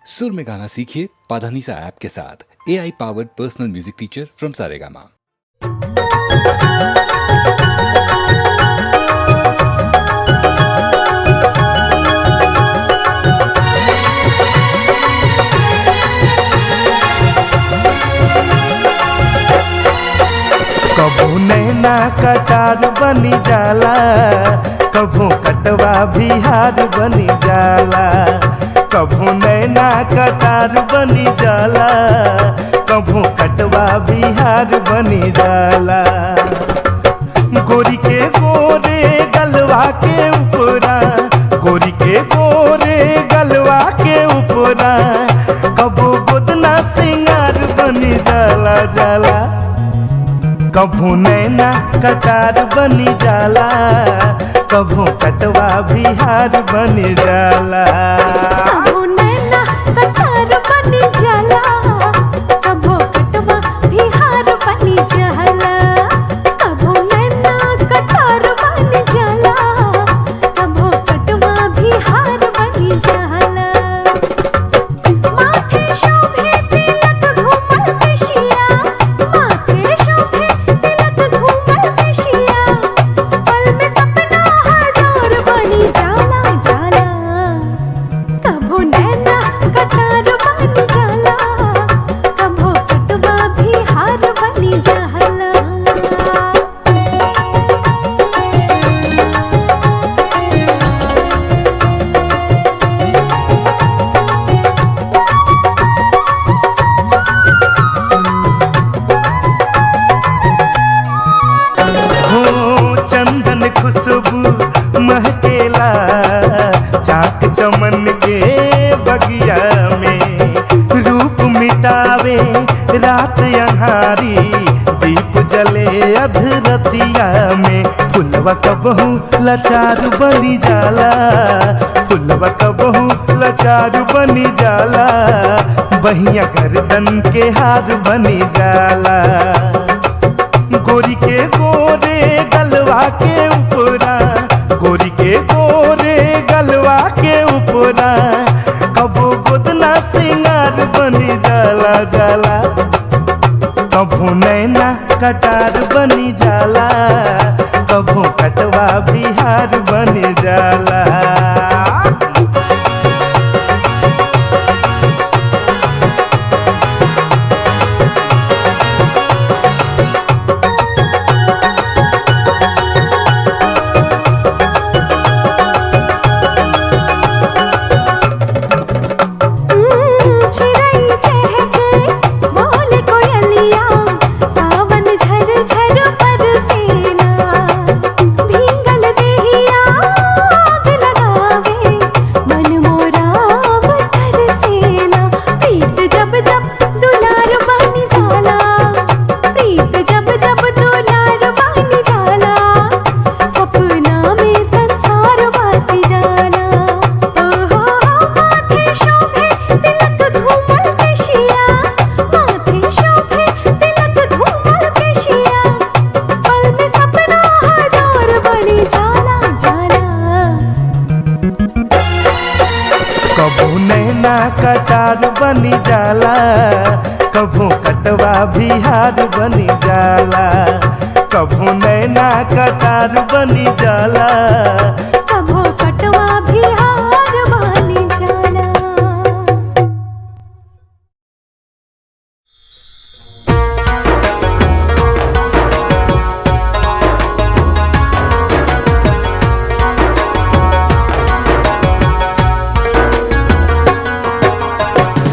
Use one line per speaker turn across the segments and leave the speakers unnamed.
सुर में गाना सीखिए पाधानीसा ऐप के साथ। AI powered personal music teacher from Saregama.
कभू नैना कटार बनी जाला, कभू कटवा बिहार बनी जाला। कभू नैना कटार बनी जाला, कभू कटवा बिहार बनी जाला। गोरी के गोरे गलवा के ऊपरा, गोरी के गोरे गलवा के ऊपरा, कभू गोदना सिंगार बनी जाला जाला। कभू नैना कटार बनी जाला, कभू कटवा बिहार बनी जाला।
कभू नैना कटार बनी जाला, कभू कटवा बिहार बनी जाला। कभू नैना कटार बनी जाला, कभू कटवा बिहार बनी जाला। माथे शोभे तिलक घूमल केशिया, माथे शोभे तिलक घूमल केशिया, पल में सपना हजार बनी जाला जाला। कभू नैना कटार बनी जाला, कभू कटवा बिहार बनी जाला।
हो चंदन खुशबू महकेला, चाक चमन के बगिया में। रूप मिटावे रात अन्हारी, दीप जले अधरतिया में। फुलवा कबहू लाचार बनी जाला, फुलवा कबहू लाचार बनी जाला। बहिया गर्दन के हार बनी जाला। गोरी के गोरे गलवा के ऊपरा, गोरी के गोरे गलवा के ऊपरा, कबो गोदना सिंगार बनी जाला जाला। कभू नैना कटार बनी जाला, कभू कटवा बिहार बनी जाला।
चिड़ै चहके बोले कोयलिया, सावन झर झर बरसेला। भींगल देहिया आग लगावे, मन मोरा बरसेला। प्रीत जब जब दुलार बनी जाला, प्रीत जब जब दुलार बनी जाला, सपना में संसार वासी जाला। ओहो माथे शोभे तिलक घूमल केशिया, माथे शोभे तिलक घूमल केशिया, पल में सपना हजार बनी जाला जाला।
कभू नैना कटार बनी जाला, कभू कटवा बिहार बनी जाला। कभू नैना कटार बनी जाला।
कभू कटवा बिहार बनी जाला।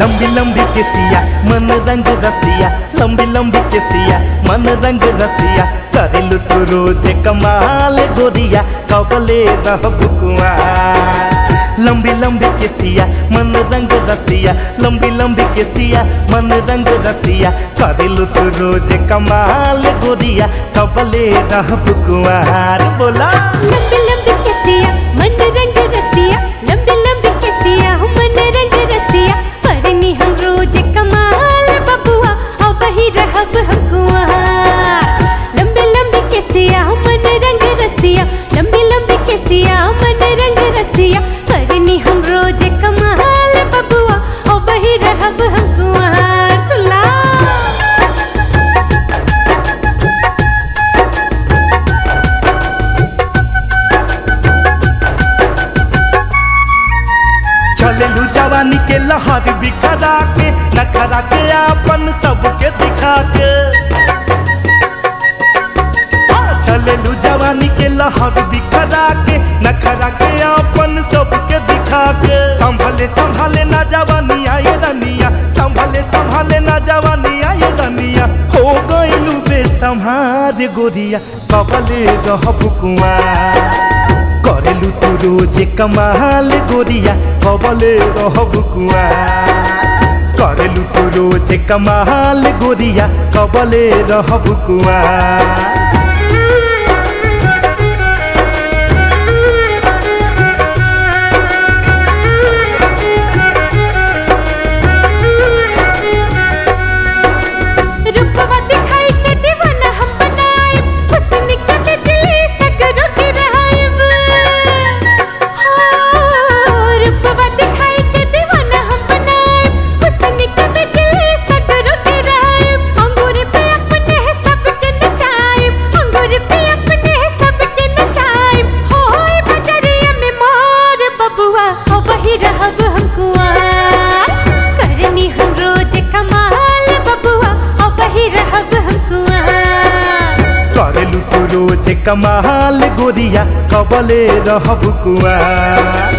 लंबी लंबी केसिया मन रंग रसिया, लंबी लंबी केसिया मन रंग रसिया। करेलु तू रोज कमाल गोरिया, कबले रहबु कुंवार। लंबी लंबी केसिया मन रंग रसिया, लंबी लंबी केसिया मन रंग रसिया। करेलु तू रोज कमाल गोरिया, कबले रहबु कुंवार। बोला
लंबी लंबी केसिया मन रंग रसिया, लंबी लंबी केसिया मन रंग रसिया। करनी हम रोज कमाल बबुआ, अब ही रहब हम कुंवार। लंबी लंबी केसिया मन रंग रसिया, लंबी लंबी केसिया मन रंग रसिया। करनी हम रोज कमाल बबुआ, अब
जवानी के लहर बिखरा के नखरा के अपन सबके दिखा के चलेलू जवानी के लहर बिखरा के नखरा के अपन सबके दिखा के संभले संभले ना जवानी आए रनिया संभले संभले ना जवानी आए रनिया हो गइलू बेसम्हार गोरिया कबले रहब कुंवार करेलू तू रोज कमाल गोरिया कबले रहब कुंवार करेलू तू रोज कमाल गोरिया कबले रहब कुंवार कमाल गोरिया कबले रहब कुंवार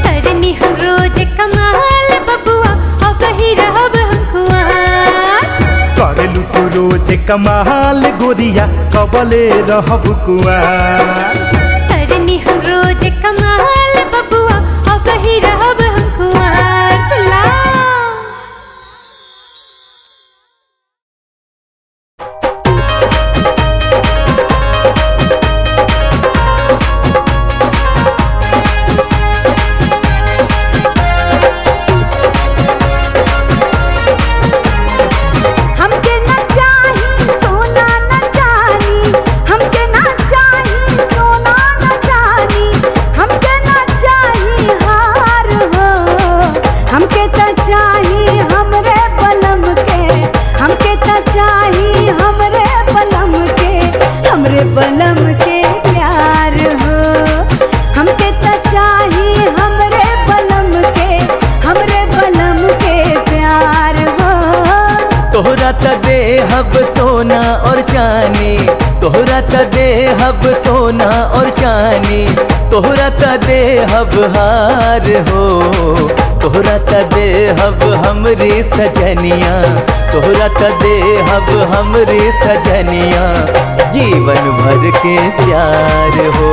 करनी हम रोज कमाल बबुआ अब ही रहब हम कुंवार
करेलू तू रोज कमाल गोरिया कबले रहब कुंवार
करनी हम रोज कमाल बबुआ अब ही रहब हम कुंवार सुला
देहब सोना और चांदी तोहरा त देहब सोना और चांदी तोहरा त देहब हार हो तोहरा त देहब हमरी सजनिया तोहरा त देहब हमरी सजनिया जीवन भर के प्यार हो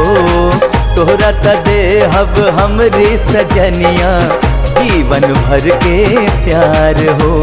तोहरा त देहब हमरी सजनिया जीवन भर के प्यार हो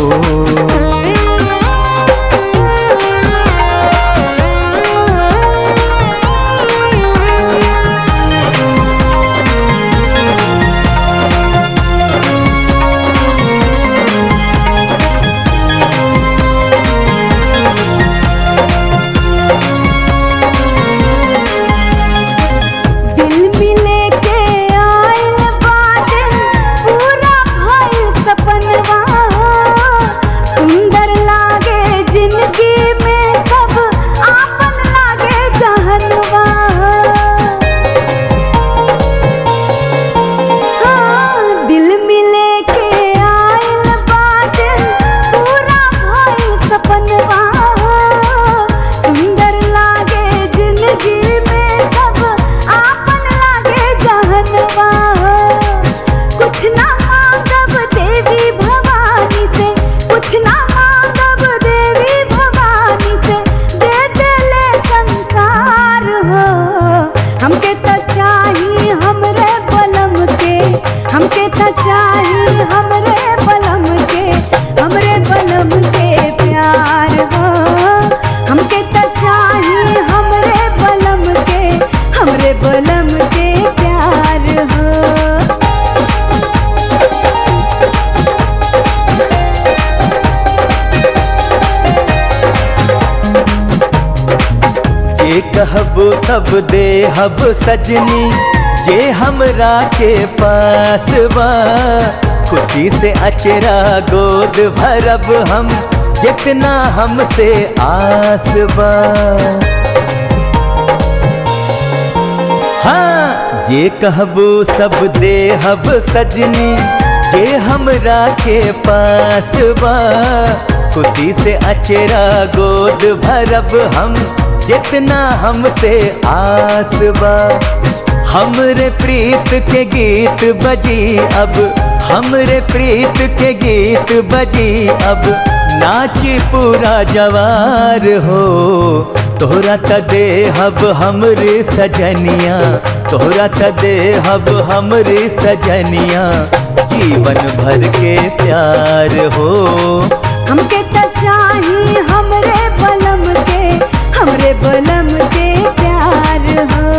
कहबो सब देहब सजनी जे हमरा के पास बा खुशी से अचरा गोद भरब हम जितना हमसे आस बा हाँ जे कहबो सब देहब सजनी जे हमरा के पास बा खुशी से अचेरा गोद भरब हम, जितना हमसे आस बा। हमरे प्रीत के गीत बजी अब, हमरे प्रीत के गीत बजी अब, नाची पूरा जवार हो। तोहरा त देहब हमरे सजनिया, तोहरा त देहब हमरे सजनिया, जीवन भर के प्यार हो।
हमके त चाही हमरे बलम के, हमरे बलम के प्यार हो।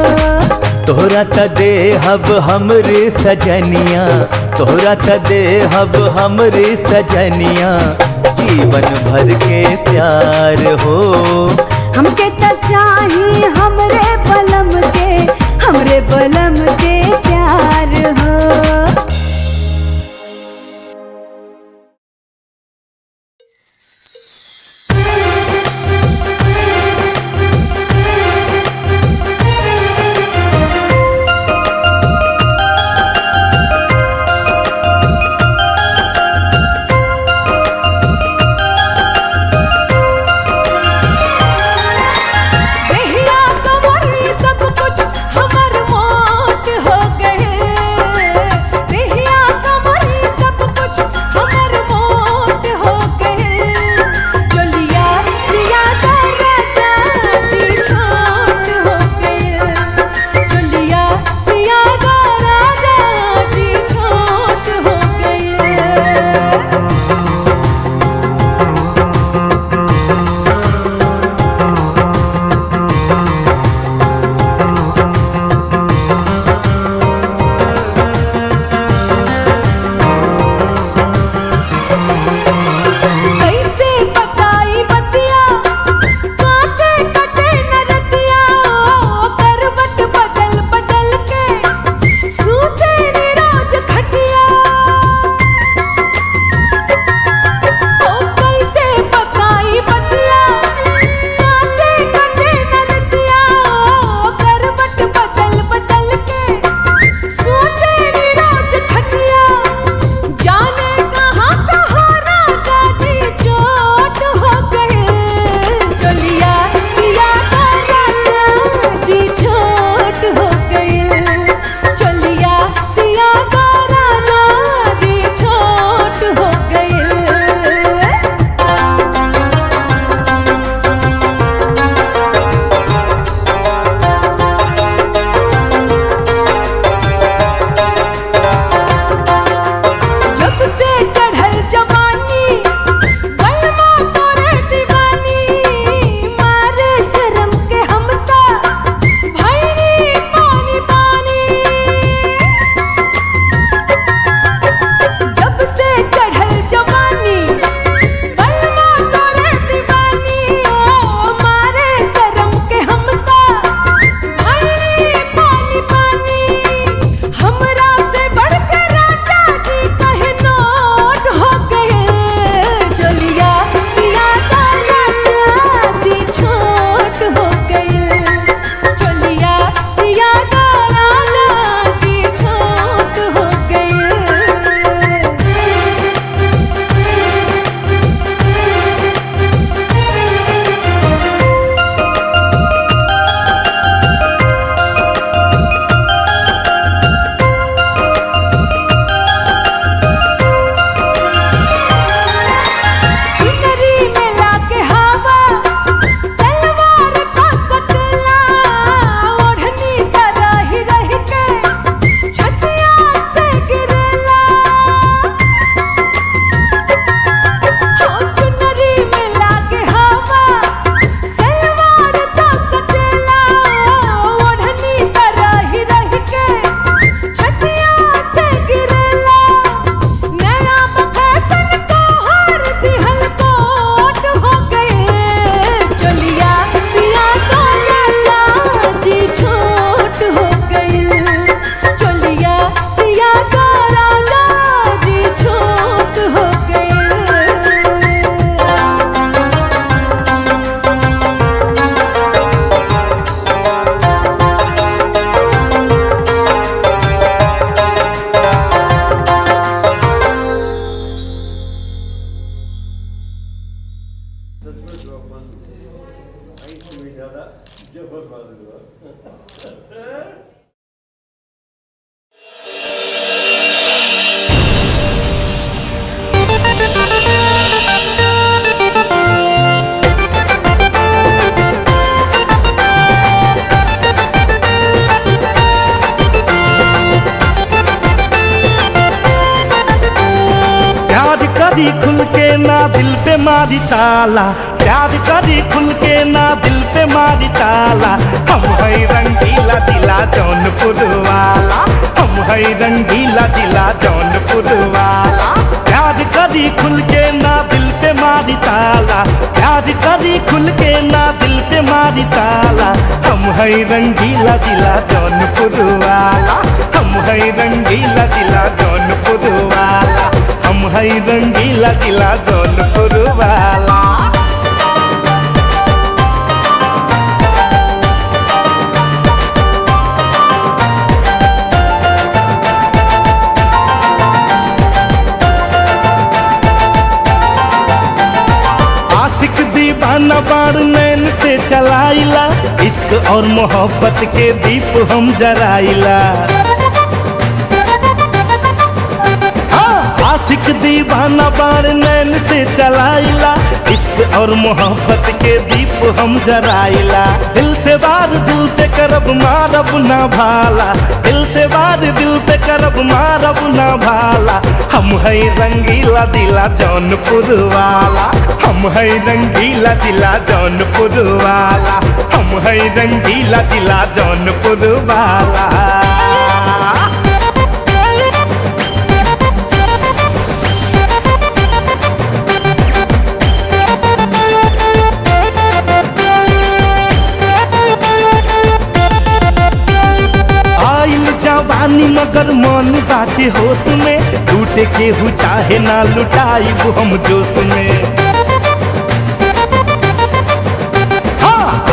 तोहरा त देहब हमरे सजनिया, तोहरा त देहब हमरे सजनिया, जीवन भर के प्यार हो।
हमके त चाही हमरे बलम के, हमरे बलम के प्यार हो।
सब कुछ हमर मोट हो गए।
प्यार करी खुल के ना दिल पे मारी ताला, प्यार करी खुल के ना दिल पे मारी ताला। हम है रंगीला जिला जौनपुर वाला, हम है रंगीला जिला जौनपुर वाला। प्यार करी खुल के ना दिल पे मारी ताला, प्यार करी खुल के ना दिल पे मारी ताला। हम है रंगीला जिला जौनपुर वाला, हम है रंगीला जिला जौनपुर वाला, हम है रंगीला जिला जौनपुर वाला। आशिक दीवाना बार नैन से चलाइला, इश्क और मोहब्बत के दीप हम जराइला। आशिक दीवाना बार नैन से चलाइला, इश्क और मोहब्बत के दीप हम जराइला। दिल से बार दिल पे करब मारब ना भाला, दिल से बार दिल पे करब मारब ना भाला। हम है रंगीला जिला जौनपुर वाला, हम है रंगीला जिला जौनपुर वाला, हम है रंगीला जिला जौनपुर वाला। जवानी मगर मन बाटे होश में, टूटे के हु चाहे ना लुटाई वो हम जोश में।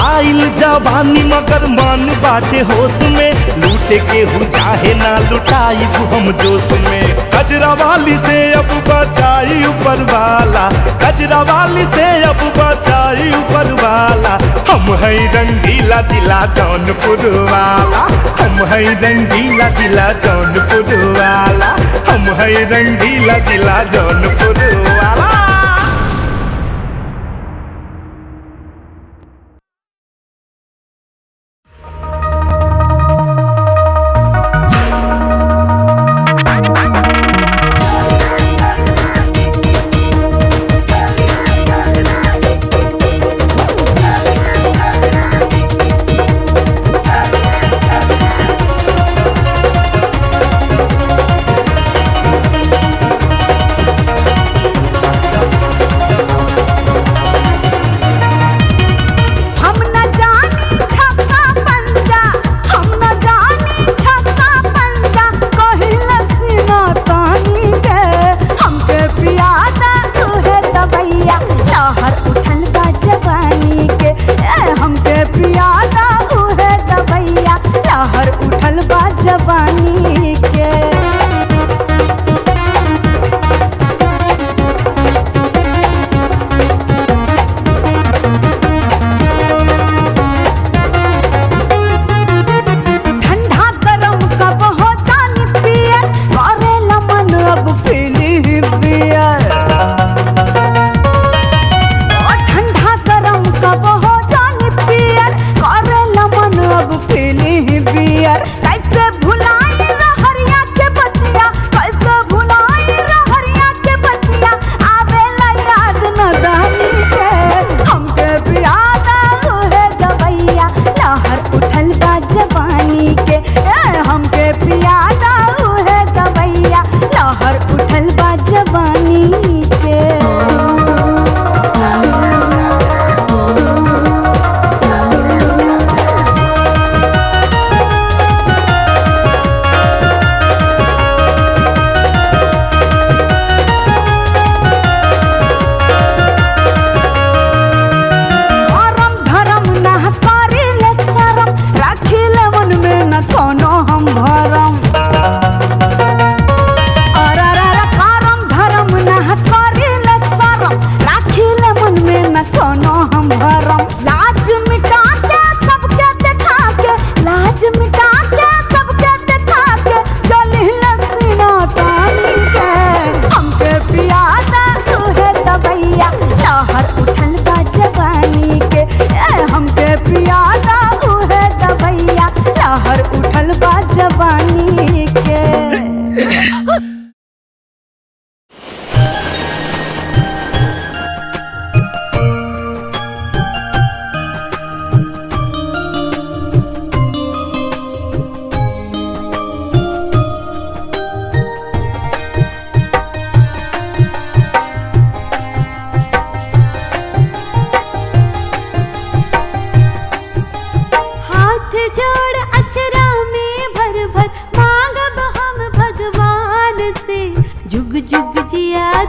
आइल जवानी मगर मन बाटे होश में, लूटे के हु चाहे ना लुटाई वो हम जोश में। कजरा वाली से अब बचाई ऊपर वाला, कजरा वाली से अब बचाई ऊपर वाला। हम है रंगीला जिला जौनपुर वाला, हम है रंगीला जिला जौनपुर वाला, हम है रंगीला जिला जौनपुर वाला।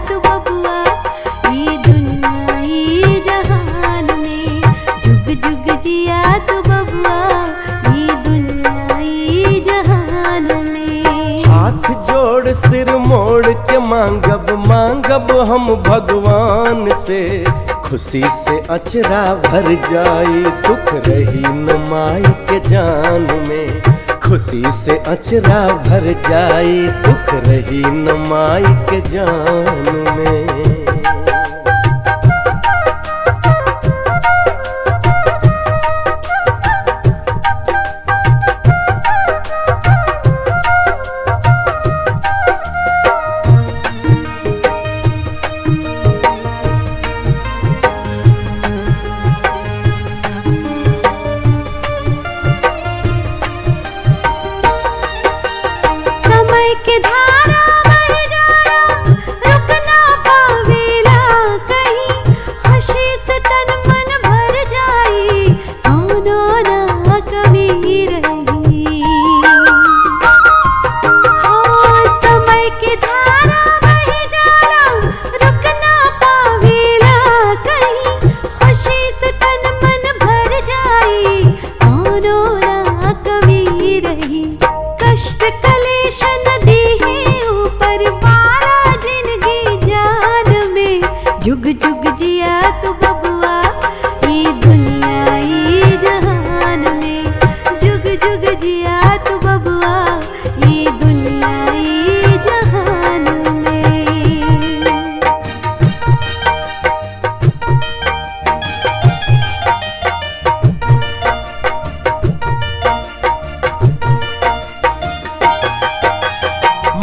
तू बबुआ ई दुनिया ई जहान में। जुग जुग जिया तू बबुआ ई दुनिया ई जहान में।
हाथ जोड़ सिर मोड़ के मांगब मांगब हम भगवान से, खुशी से अचरा भर जाई दुख रही न माई के जान में। खुशी से अचरा भर जाई दुख रही न माई के जान में।
के धारा बह जाया रुक ना पावेला कहीं, खुशी से तन मन भर जाई कौनो ना कमी रही। हाँ, समय की धारा बह जाया रुक ना पावेला कहीं, खुशी से तन मन भर जाई कौनो ना कमी रही। कष्ट कलेश नदी ऊपर पारा जिंदगी जान में। जुग जुग जिया तू बबुआ ई दुनिया ई जहान में। जुग जुग जिया तू बबुआ ई दुनिया ई जहान में।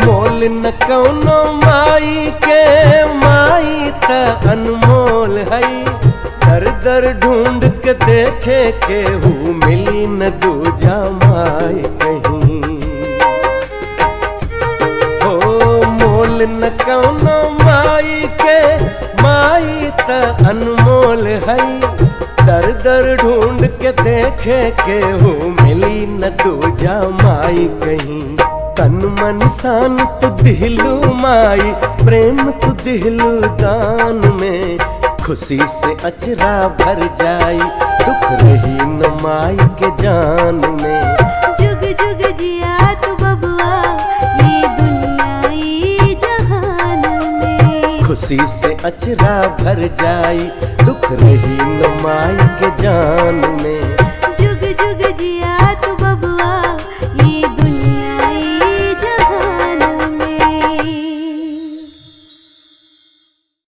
मोल न कौनो माई के माई त अनमोल हई। दर दर ढूंढ के देखे केहू मिली न दूजा माई कहीं। ओ मोल न कौनो माई के माई त अनमोल हई। दर दर ढूंढ के देखे केहू मिली न दूजा माई कहीं। तन मन सान तू दिलू माई प्रेम तू दिलू दान में। खुशी से अचरा भर जाई दुख रही न माई के जान में।
जुग जुग जिया तू बबुआ ई दुनिया ई जहान में।
खुशी से अचरा भर जाई दुख रही न माई के जान में।
जुग जुग जिया तू बबुआ